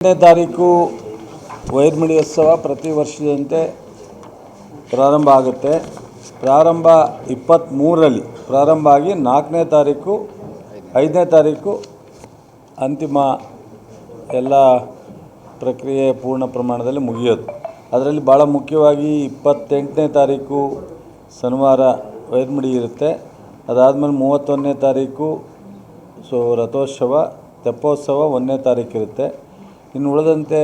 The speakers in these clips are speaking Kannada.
8ನೇ ತಾರೀಕು ವೈರ್ಮಿಡಿ ಉತ್ಸವ ಪ್ರತಿ ವರ್ಷದಂತೆ ಪ್ರಾರಂಭ ಆಗುತ್ತೆ. ಪ್ರಾರಂಭ 23ರಲ್ಲಿ ಪ್ರಾರಂಭ ಆಗಿ 4ನೇ ತಾರೀಕು 5ನೇ ತಾರೀಕು ಅಂತಿಮ ಎಲ್ಲ ಪ್ರಕ್ರಿಯೆ ಪೂರ್ಣ ಪ್ರಮಾಣದಲ್ಲಿ ಮುಗಿಯೋದು. ಅದರಲ್ಲಿ ಭಾಳ ಮುಖ್ಯವಾಗಿ 28ನೇ ತಾರೀಕು ಶನಿವಾರ ವೈರ್ಮಿಡಿ ಇರುತ್ತೆ. ಅದಾದಮೇಲೆ 31ನೇ ತಾರೀಕು ರಥೋತ್ಸವ, ತೆಪ್ಪೋತ್ಸವ 1ನೇ ತಾರೀಕು ಇರುತ್ತೆ. ಇನ್ನು ಉಳಿದಂತೆ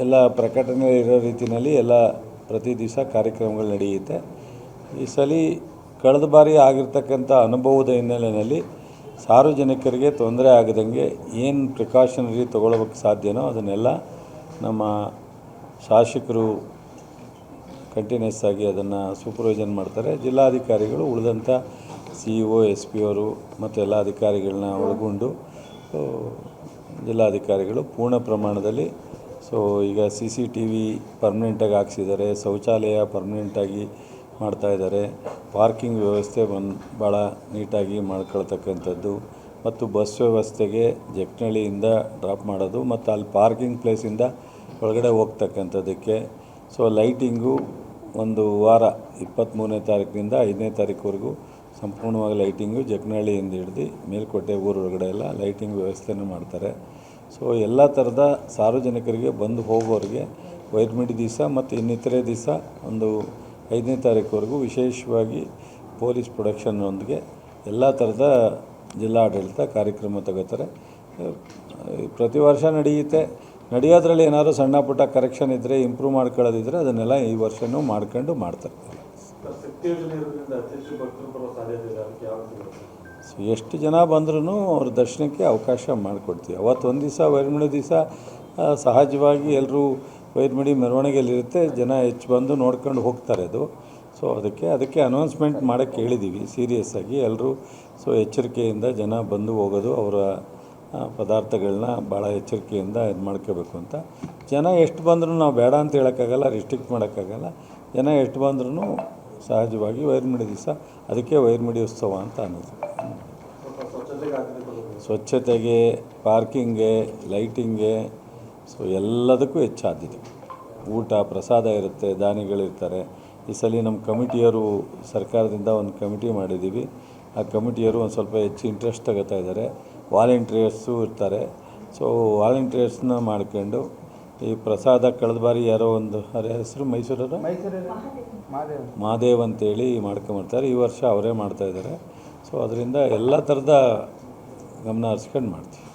ಎಲ್ಲ ಪ್ರಕಟಣೆ ಇರೋ ರೀತಿಯಲ್ಲಿ ಎಲ್ಲ ಪ್ರತಿ ದಿವಸ ಕಾರ್ಯಕ್ರಮಗಳು ನಡೆಯುತ್ತೆ. ಈ ಸಲ ಕಳೆದ ಬಾರಿ ಆಗಿರ್ತಕ್ಕಂಥ ಅನುಭವದ ಹಿನ್ನೆಲೆಯಲ್ಲಿ ಸಾರ್ವಜನಿಕರಿಗೆ ತೊಂದರೆ ಆಗದಂಗೆ ಏನು ಪ್ರಿಕಾಷನರಿ ತೊಗೊಳ್ಳೋಕ್ಕೆ ಸಾಧ್ಯನೋ ಅದನ್ನೆಲ್ಲ ನಮ್ಮ ಶಾಸಕರು ಕಂಟಿನ್ಯೂಸ್ ಆಗಿ ಅದನ್ನು ಸೂಪರ್ವೈಸನ್ ಮಾಡ್ತಾರೆ. ಜಿಲ್ಲಾಧಿಕಾರಿಗಳು ಉಳಿದಂಥ CEO, SP ಅವರು ಮತ್ತು ಎಲ್ಲ ಅಧಿಕಾರಿಗಳನ್ನ ಒಳಗೊಂಡು ಜಿಲ್ಲಾಧಿಕಾರಿಗಳು ಪೂರ್ಣ ಪ್ರಮಾಣದಲ್ಲಿ ಈಗ CCTV ಪರ್ಮನೆಂಟಾಗಿ ಹಾಕ್ಸಿದ್ದಾರೆ, ಶೌಚಾಲಯ ಪರ್ಮನೆಂಟಾಗಿ ಮಾಡ್ತಾಯಿದ್ದಾರೆ, ಪಾರ್ಕಿಂಗ್ ವ್ಯವಸ್ಥೆ ಭಾಳ ನೀಟಾಗಿ ಮಾಡ್ಕೊಳ್ತಕ್ಕಂಥದ್ದು ಮತ್ತು ಬಸ್ ವ್ಯವಸ್ಥೆಗೆ ಜಕ್ನಳ್ಳಿಯಿಂದ ಡ್ರಾಪ್ ಮಾಡೋದು ಮತ್ತು ಅಲ್ಲಿ ಪಾರ್ಕಿಂಗ್ ಪ್ಲೇಸಿಂದ ಒಳಗಡೆ ಹೋಗ್ತಕ್ಕಂಥದ್ದಕ್ಕೆ ಲೈಟಿಂಗು ಒಂದು ವಾರ 23ನೇ ತಾರೀಕಿನಿಂದ 5ನೇ ತಾರೀಕುವರೆಗೂ ಸಂಪೂರ್ಣವಾಗಿ ಲೈಟಿಂಗು ಜಕ್ನಳ್ಳಿಯಿಂದ ಹಿಡಿದು ಮೇಲ್ಕೋಟೆ ಊರೊಳಗಡೆ ಎಲ್ಲ ಲೈಟಿಂಗ್ ವ್ಯವಸ್ಥೆನೂ ಮಾಡ್ತಾರೆ. ಎಲ್ಲ ಥರದ ಸಾರ್ವಜನಿಕರಿಗೆ ಬಂದು ಹೋಗೋರಿಗೆ ವೈರ್ಮಿಡಿ ದಿವಸ ಮತ್ತು ಇನ್ನಿತರೆ ದಿವಸ ಒಂದು 5ನೇ ತಾರೀಕುವರೆಗೂ ವಿಶೇಷವಾಗಿ ಪೊಲೀಸ್ ಪ್ರೊಟೆಕ್ಷನ್ನೊಂದಿಗೆ ಎಲ್ಲ ಥರದ ಜಿಲ್ಲಾಡಳಿತ ಕಾರ್ಯಕ್ರಮ ತಗೋತಾರೆ. ಪ್ರತಿ ವರ್ಷ ನಡೆಯೋದ್ರಲ್ಲಿ ಏನಾದರೂ ಸಣ್ಣ ಪುಟ್ಟ ಕರೆಕ್ಷನ್ ಇದ್ದರೆ, ಇಂಪ್ರೂವ್ ಮಾಡ್ಕೊಳ್ಳೋದಿದ್ದರೆ ಅದನ್ನೆಲ್ಲ ಈ ವರ್ಷವೂ ಮಾಡ್ತಾರೆ. ಎಷ್ಟು ಜನ ಬಂದ್ರೂ ಅವ್ರ ದರ್ಶನಕ್ಕೆ ಅವಕಾಶ ಮಾಡಿಕೊಡ್ತೀವಿ. ಅವತ್ತು ಒಂದು ದಿವಸ ವೈರ್ಮಿಡಿ ದಿವಸ ಸಹಜವಾಗಿ ಎಲ್ಲರೂ ವೈರ್ಮಿಡಿ ಮೆರವಣಿಗೆಯಲ್ಲಿರುತ್ತೆ, ಜನ ಹೆಚ್ಚು ಬಂದು ನೋಡ್ಕೊಂಡು ಹೋಗ್ತಾರೆ. ಅದು ಅದಕ್ಕೆ ಅನೌನ್ಸ್ಮೆಂಟ್ ಮಾಡೋಕ್ಕೆ ಹೇಳಿದ್ದೀವಿ ಸೀರಿಯಸ್ ಆಗಿ ಎಲ್ಲರೂ. ಎಚ್ಚರಿಕೆಯಿಂದ ಜನ ಬಂದು ಹೋಗೋದು, ಅವರ ಪದಾರ್ಥಗಳನ್ನ ಭಾಳ ಎಚ್ಚರಿಕೆಯಿಂದ ಇದು ಮಾಡ್ಕೋಬೇಕು ಅಂತ. ಜನ ಎಷ್ಟು ಬಂದರೂ ನಾವು ಬೇಡ ಅಂತ ಹೇಳೋಕ್ಕಾಗಲ್ಲ, ರಿಸ್ಟ್ರಿಕ್ಟ್ ಮಾಡೋಕ್ಕಾಗಲ್ಲ. ಜನ ಎಷ್ಟು ಬಂದ್ರೂ ಸಹಜವಾಗಿ ವೈರ್ಮಿಡಿ ದಿವಸ ಅದಕ್ಕೆ ವೈರ್ಮಿಡಿ ಉತ್ಸವ ಅಂತ ಅನ್ನೋದು. ಸ್ವಚ್ಛತೆಗೆ, ಪಾರ್ಕಿಂಗ್ಗೆ, ಲೈಟಿಂಗ್ಗೆ ಎಲ್ಲದಕ್ಕೂ ಹೆಚ್ಚು ಆದ್ಯತೆ. ಊಟ ಪ್ರಸಾದ ಇರುತ್ತೆ, ದಾನಿಗಳಿರ್ತಾರೆ. ಈ ಸಲ ನಮ್ಮ ಕಮಿಟಿಯವರು ಸರ್ಕಾರದಿಂದ ಒಂದು ಕಮಿಟಿ ಮಾಡಿದ್ದೀವಿ. ಆ ಕಮಿಟಿಯವರು ಒಂದು ಸ್ವಲ್ಪ ಹೆಚ್ಚು ಇಂಟ್ರೆಸ್ಟ್ ತಗೋತಾ ಇದ್ದಾರೆ. ವಾಲಂಟಿಯರ್ಸು ಇರ್ತಾರೆ. ವಾಲಂಟಿಯರ್ಸ್ನ ಮಾಡ್ಕೊಂಡು ಈ ಪ್ರಸಾದ ಕಳೆದ ಬಾರಿ ಯಾರೋ ಒಂದು ಹೆಸರು ಮೈಸೂರವರು ಮಹಾದೇವ್ ಅಂತೇಳಿ ಮಾಡ್ಕೊಂಬರ್ತಾರೆ. ಈ ವರ್ಷ ಅವರೇ ಮಾಡ್ತಾಯಿದ್ದಾರೆ. ಅದರಿಂದ ಎಲ್ಲ ಥರದ ಗಮನ ಹರಿಸ್ಕೊಂಡು ಮಾಡ್ತೀವಿ.